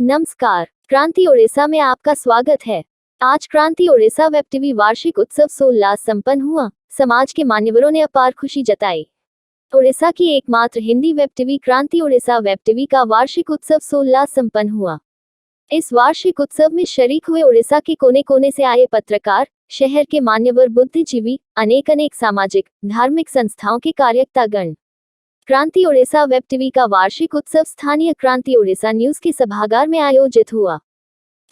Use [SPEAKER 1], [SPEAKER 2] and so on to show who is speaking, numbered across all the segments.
[SPEAKER 1] नमस्कार, क्रांति ओडिशा में आपका स्वागत है। आज क्रांति ओडिशा वेब टीवी वार्षिक उत्सव 16 संपन्न हुआ। समाज के मान्यवरों ने अपार खुशी जताई। ओडिशा की एकमात्र हिंदी वेब टीवी क्रांति ओडिशा वेब टीवी का वार्षिक उत्सव 16 संपन्न हुआ। इस वार्षिक उत्सव में शरीक हुए ओडिशा के कोने कोने से आए पत्रकार, शहर के मान्यवर, बुद्धिजीवी, अनेक सामाजिक धार्मिक संस्थाओं के कार्यकर्तागण। क्रांति ओडिशा वेब टीवी का वार्षिक उत्सव स्थानीय क्रांति ओडिशा न्यूज के सभागार में आयोजित हुआ।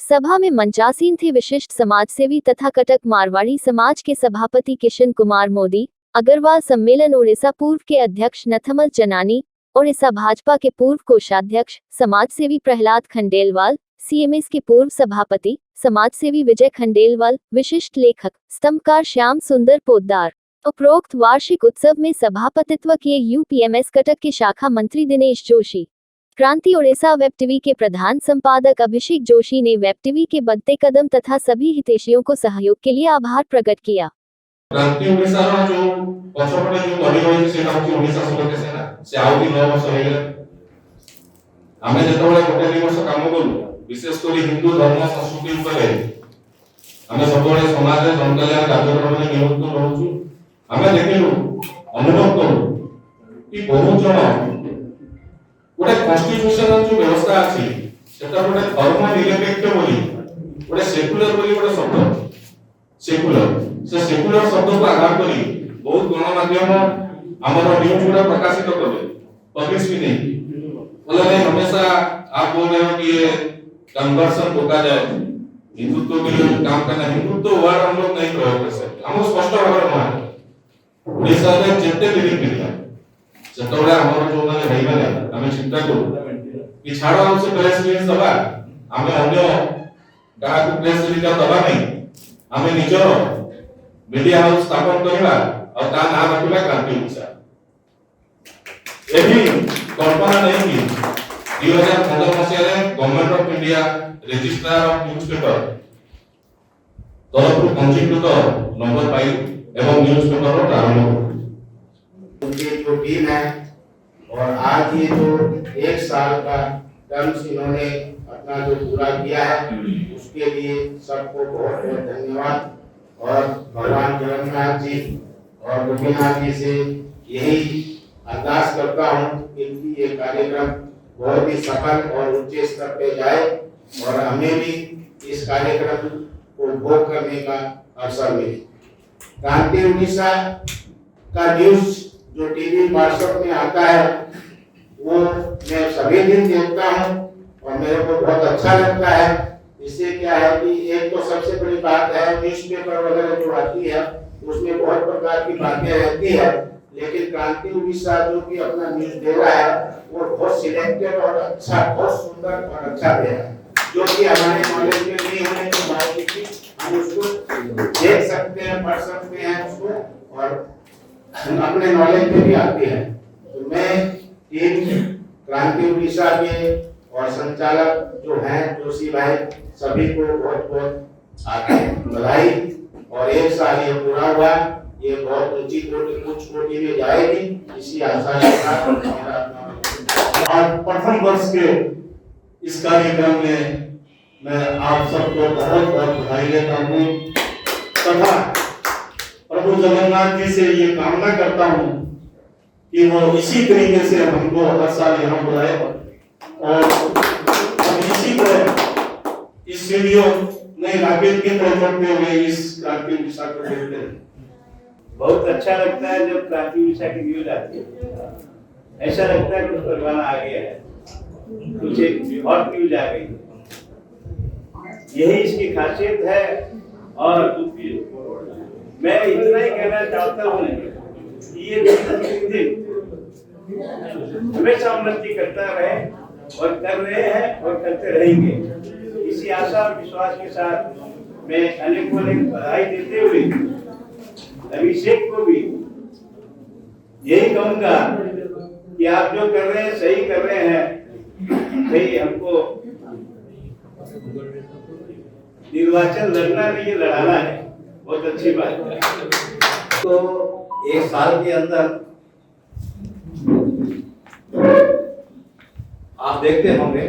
[SPEAKER 1] सभा में मंचासीन थे विशिष्ट समाजसेवी तथा कटक मारवाड़ी समाज के सभापति किशन कुमार मोदी, अग्रवाल सम्मेलन ओडिशा पूर्व के अध्यक्ष नथमल चनानी, ओडिशा भाजपा के पूर्व कोषाध्यक्ष समाजसेवी प्रहलाद खंडेलवाल, सीएमएस के पूर्व सभापति समाजसेवी विजय खंडेलवाल, विशिष्ट लेखक स्तंभकार श्याम सुंदर पोद्दार। उपरोक्त वार्षिक उत्सव में सभापतित्व किए यूपीएमएस कटक के शाखा मंत्री दिनेश जोशी। क्रांति ओडिशा वेब टीवी के प्रधान संपादक अभिषेक जोशी ने वेब टीवी के बढ़ते कदम तथा सभी हितैषियों को सहयोग के लिए आभार प्रकट किया।
[SPEAKER 2] क्रांति ओडिशा रो जो पछपटे जो गढ़ी रही सेटा होची ओडिशा समिति सेना से आउती 9 वर्ष होइले आमे जेतबळे गोटे 2 वर्ष काम करू विशेष करी हिंदू धर्म संस्कृति ऊपर आमे सबळे समाज रे जनकल्याण कार्यक्रम रे नियुक्त रहउछु। आमे देखिलु अनुभव करू कि बहुत जन गोटे कॉन्स्टिट्यूशनल जो व्यवस्था अछि सेटा गोटे धर्म निरपेक्ष बोली गोटे सेकुलर बोली गोटे शब्द सेकुलर से सेकुलर शब्द को आधार करी बहुत गणमाध्यम हमर न्यूज गुड़ा प्रकाशित करले पब्लिश भी नहीं बोले हमेशा आप बोल रहे हो कि ये कन्वर्शन रोका जाए हिंदुत्व के लिए काम करना हिंदुत्व वर्ड हम लोग नहीं प्रयोग कर सकते हम स्पष्ट भाव में ओडिशा रे जेते भी पिला जतोड़ा हमर जो माने भाई माने हमें चिंता करू कि छाड़ो हमसे प्रेस रिलीज दबा हमें अन्य कहा को प्रेस रिलीज दबा नहीं हमें निजर मीडिया हाउस स्थापन करबा और ता नाम रखबा क्रांति ओडिशा एही कल्पना नहीं की 2015 मसिया रे government of India registrar of newspaper तरफ पंजीकृत नंबर पाई एवं न्यूज़पेपर को प्रारंभ
[SPEAKER 3] उनकी जो टीम है और आज ये जो 1 साल का टर्म्स इन्होंने अपना जो पूरा किया है उसके लिए सबको बहुत बहुत धन्यवाद। और भगवान जगन्नाथ जी और गोपीनाथ जी से यही अरदास करता हूँ कि ये कार्यक्रम बहुत ही सफल और ऊंचे स्तर पे जाए और हमें भी इस कार्यक्रम को भोग करने का अवसर मिले। क्रांति ओडिशा का न्यूज जो टीवी व्हाट्सएप में आता है वो मैं सभी दिन देखता हूँ और मेरे को बहुत अच्छा लगता है। इससे क्या है कि एक तो सबसे बड़ी बात है न्यूज़पेपर वगैरह जो आती है उसमें बहुत प्रकार की बातें रहती है, लेकिन क्रांति ओडिशा जो कि अपना न्यूज दे रहा है वो बहुत सिलेक्टेड और अच्छा, बहुत सुंदर और अच्छा दे रहा है जो कि हमारे नॉलेज में नहीं होने के बावजूद भी हम उसको देख सकते हैं, पढ़ सकते हैं उसको और अपने नॉलेज में भी आते हैं। तो मैं टीम क्रांति ओडिशा के और संचालक जो हैं जोशी भाई सभी को बहुत बहुत बधाई। और 1 साल ये पूरा हुआ, ये बहुत ऊंची कोटि में जाएगी इसी आशा के साथ
[SPEAKER 2] और प्रथम वर्ष के इस कार्यक्रम में मैं आप सबको बहुत बहुत बधाई देता हूँ तथा प्रभु जगन्नाथ जी से ये कामना करता हूँ कि वो इसी तरीके से हमको हर साल यहाँ बुलाए और हम इसी तरह इस वीडियो नए राकेट की तरह करते हुए इस क्रांति ओडिशा को देखते हैं।
[SPEAKER 4] बहुत अच्छा लगता है जब क्रांति ओडिशा की न्यूज आती है। ऐसा लगता है कुछ परवाना आ गया है, कुछ एक हॉट न्यूज आ गई। यही इसकी खासियत है। और मैं इतना ही कहना चाहता हूँ कि ये दिन हमेशा उन्नति करता रहे और कर रहे हैं और करते रहेंगे। इसी आशा और विश्वास के साथ मैं अनेक बधाई देते हुए अभिषेक को भी यही कहूंगा कि आप जो कर रहे हैं सही कर रहे हैं। भाई हमको निर्वाचन लड़ना नहीं लड़ाना है, बहुत अच्छी बात है।
[SPEAKER 3] तो 1 साल के अंदर आप देखते होंगे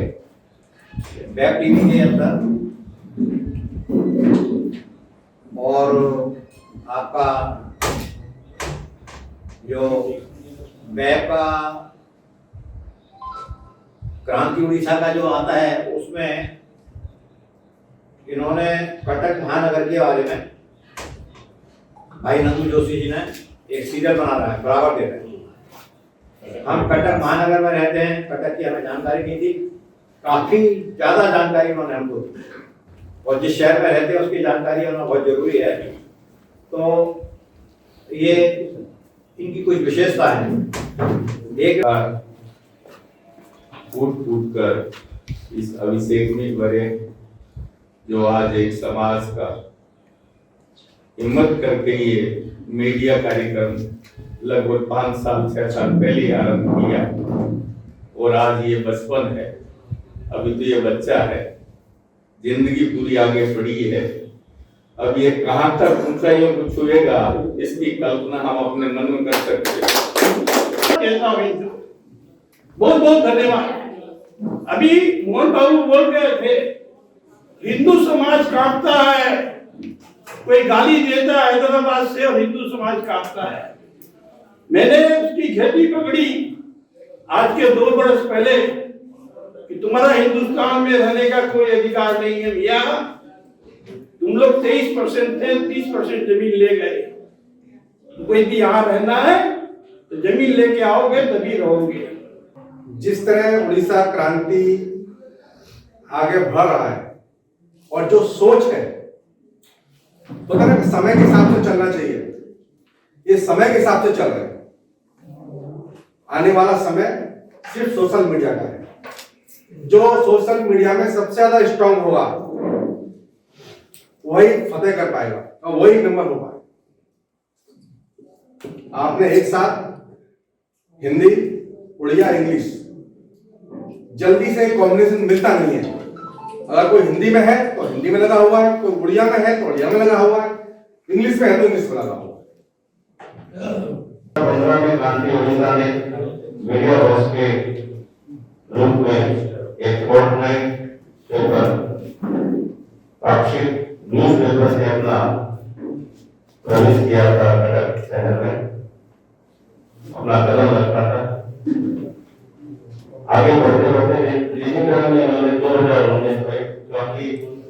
[SPEAKER 5] वेब टीवी के अंदर, और आपका जो वेब का क्रांति उड़ीसा का जो आता है, उसमें इन्होंने कटक महानगर के बारे में भाई नंदू जोशी जी ने एक सीरियल बना रहा है, बराबर दे रहे हैं। हम कटक महानगर में रहते हैं, कटक की हमें जानकारी नहीं थी, काफी ज्यादा जानकारी उन्होंने हमको दी, और जिस शहर में रहते हैं उसकी जानकारी होना बहुत जरूरी है। तो ये इनकी कुछ विशेषता है। एक
[SPEAKER 6] फूट कर इस अभिषेक में भरे, जो आज एक समाज का हिम्मत करके ये मीडिया कार्यक्रम लगभग 5 साल 6 साल पहले आरंभ किया, और आज ये बचपन है, अभी तो ये बच्चा है, जिंदगी पूरी आगे बढ़ी है। अब ये कहां तक ऊंचाइयों को छुएगा, इसकी कल्पना हम अपने मन में कर सकते हैं।
[SPEAKER 7] बहुत बहुत धन्यवाद। अभी मोहन बाबू बोल रहे थे, हिंदू समाज कांपता है, कोई गाली देता है हैदराबाद से और हिंदू समाज कांपता है। मैंने उसकी खेती पकड़ी आज के 2 वर्ष पहले कि तुम्हारा हिंदुस्तान में रहने का कोई अधिकार नहीं है भैया, तुम लोग 23% थे, 30% जमीन ले गए, तुमको यदि यहाँ रहना है तो जमीन लेके आओगे तभी रहोगे।
[SPEAKER 8] जिस तरह उड़ीसा क्रांति आगे बढ़ रहा है, और जो सोच है, तो कहना कि समय के हिसाब से चलना चाहिए, ये समय के हिसाब से चल रहे हैं। आने वाला समय सिर्फ सोशल मीडिया का है। जो सोशल मीडिया में सबसे ज्यादा स्ट्रांग होगा वही फतेह कर पाएगा और वही नंबर हो पाएगा। आपने एक साथ हिंदी, उड़िया, इंग्लिश, जल्दी से कॉम्बिनेशन मिलता नहीं है। अगर कोई हिंदी में है तो हिंदी में लगा हुआ है, कोई उड़िया में है तो उड़िया में लगा हुआ है, इंग्लिश में है तो इंग्लिश में लगा हुआ है।
[SPEAKER 2] 15 में क्रांति उड़ीसा ने मीडिया हाउस के रूप में एक फोर्टनाइट पेपर, पाक्षिक न्यूज पेपर से अपना प्रवेश किया था कटक शहर में, अपना कदम रखा था। आगे बढ़ते बढ़ते डिजिटल में उन्होंने 2019 में, क्योंकि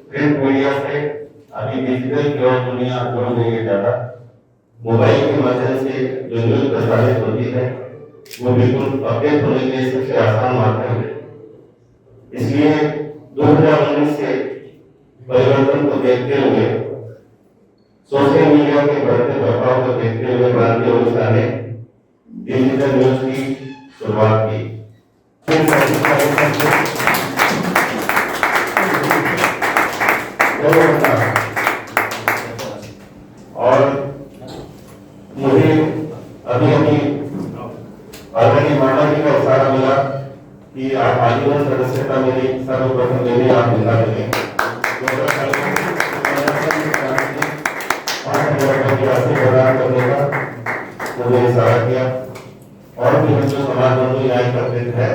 [SPEAKER 2] प्रिंट मीडिया से अभी डिजिटल की ओर दुनिया बढ़ गई है ज्यादा, मोबाइल के माध्यम से जो न्यूज प्रसारित होती है वो बिल्कुल अपडेट होने के लिए सबसे आसान माध्यम है। इसलिए 2019 से परिवर्तन को देखते हुए, सोशल मीडिया के बढ़ते प्रभाव को देखते हुए क्रांति उड़ीसा ने डिजिटल न्यूज की शुरुआत की। और मुझे अभी आदरणीय मामा जी का इशारा मिला कि आप आजीवन सदस्यता मेरी सर्वप्रथम मेरी आप मिला देंगे। प्रदान करने का मुझे इशारा किया, और भी हम जो समाज बंधु न्याय करते हैं,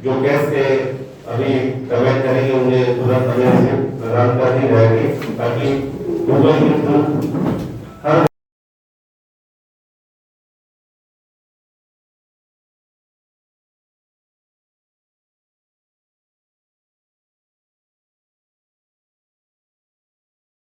[SPEAKER 2] जो कैसे अभी कमेंट करेंगे उन्हें तुरंत हमें प्रदान करनी रहेगी, ताकि गूगल के थ्रू